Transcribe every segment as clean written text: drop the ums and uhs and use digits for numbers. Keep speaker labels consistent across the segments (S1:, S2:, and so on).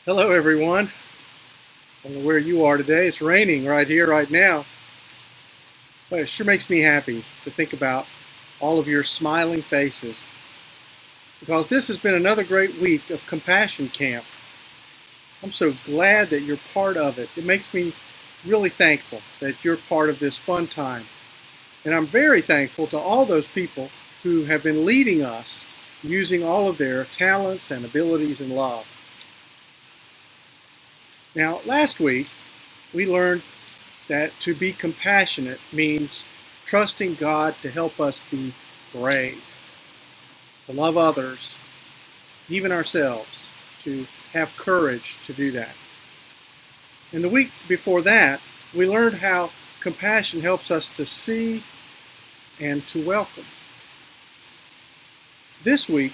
S1: Hello, everyone. I don't know where you are today. It's raining right here, right now. But it sure makes me happy to think about all of your smiling faces because this has been another great week of Compassion Camp. I'm so glad that you're part of it. It makes me really thankful that you're part of this fun time. And I'm very thankful to all those people who have been leading us using all of their talents and abilities and love. Now, last week, we learned that to be compassionate means trusting God to help us be brave, to love others, even ourselves, to have courage to do that. And the week before that, we learned how compassion helps us to see and to welcome. This week,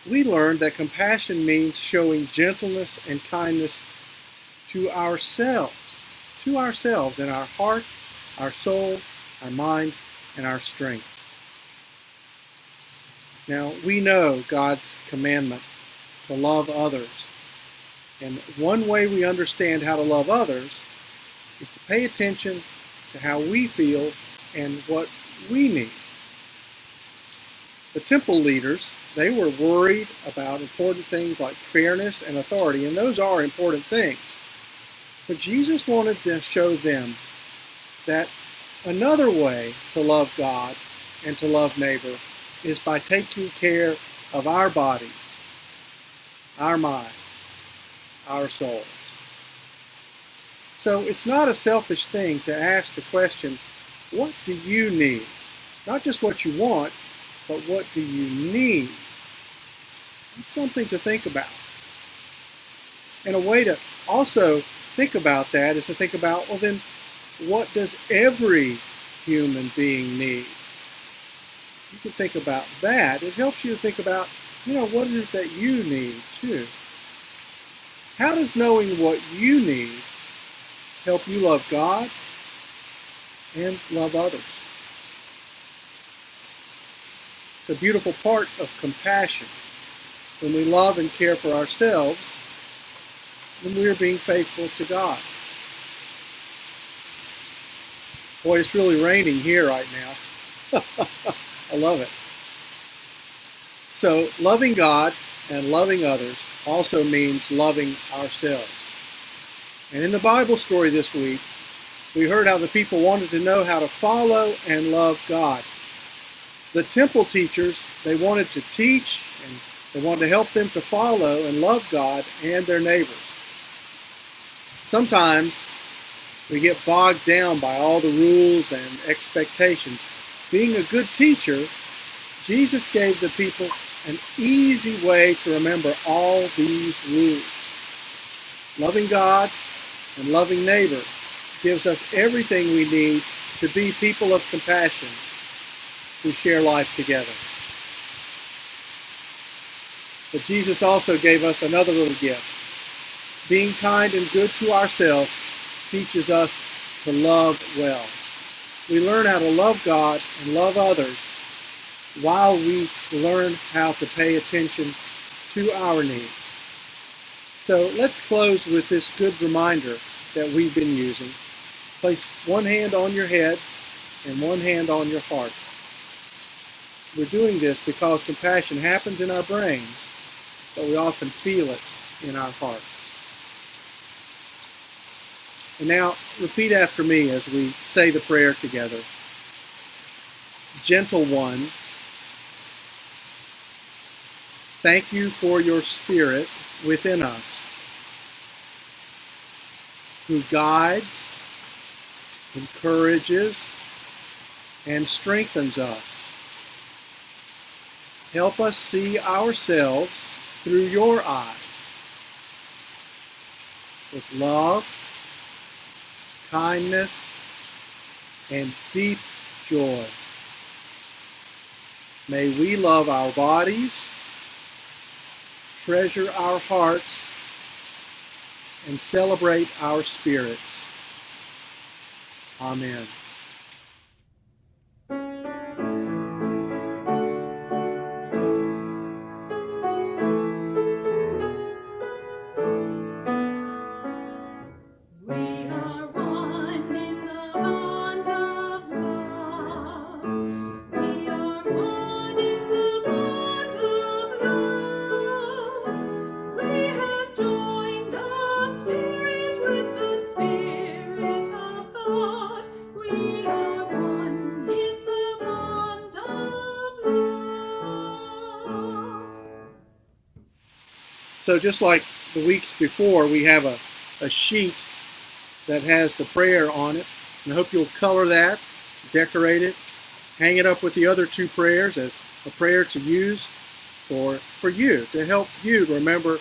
S1: we learned that compassion means showing gentleness and kindness to ourselves in our heart, our soul, our mind, and our strength. Now, we know God's commandment to love others. And one way we understand how to love others is to pay attention to how we feel and what we need. The temple leaders, they were worried about important things like fairness and authority, and those are important things. But Jesus wanted to show them that another way to love God and to love neighbor is by taking care of our bodies, our minds, our souls. So it's not a selfish thing to ask the question, what do you need? Not just what you want, but what do you need? It's something to think about. And a way to also think about that is to think about, well then, what does every human being need? You can think about that. It helps you to think about, what is it that you need too? How does knowing what you need help you love God and love others? It's a beautiful part of compassion. When we love and care for ourselves, then we are being faithful to God. Boy, it's really raining here right now. I love it. So loving God and loving others also means loving ourselves. And in the Bible story this week, we heard how the people wanted to know how to follow and love God. The temple teachers, they wanted to teach and they wanted to help them to follow and love God and their neighbors. Sometimes we get bogged down by all the rules and expectations. Being a good teacher, Jesus gave the people an easy way to remember all these rules. Loving God and loving neighbor gives us everything we need to be people of compassion who share life together. But Jesus also gave us another little gift. Being kind and good to ourselves teaches us to love well. We learn how to love God and love others while we learn how to pay attention to our needs. So let's close with this good reminder that we've been using. Place one hand on your head and one hand on your heart. We're doing this because compassion happens in our brains, but we often feel it in our hearts. And now, repeat after me as we say the prayer together. Gentle one, thank you for your Spirit within us, who guides, encourages, and strengthens us. Help us see ourselves through your eyes, with love, kindness, and deep joy. May we love our bodies, treasure our hearts, and celebrate our spirits. Amen. So just like the weeks before, we have a sheet that has the prayer on it. And I hope you'll color that, decorate it, hang it up with the other two prayers as a prayer to use for you, to help you remember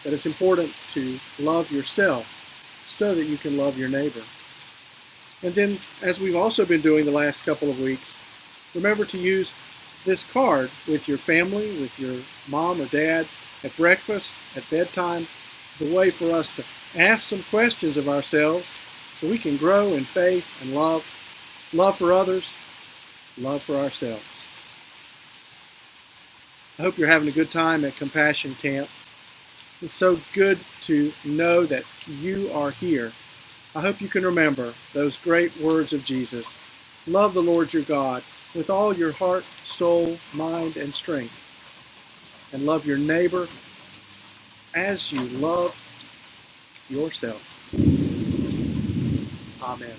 S1: that it's important to love yourself so that you can love your neighbor. And then, as we've also been doing the last couple of weeks, remember to use this card with your family, with your mom or dad, at breakfast, at bedtime, as a way for us to ask some questions of ourselves so we can grow in faith and love for others, love for ourselves. I hope you're having a good time at Compassion Camp. It's so good to know that you are here. I hope you can remember those great words of Jesus. Love the Lord your God with all your heart, soul, mind, and strength. And love your neighbor as you love yourself. Amen.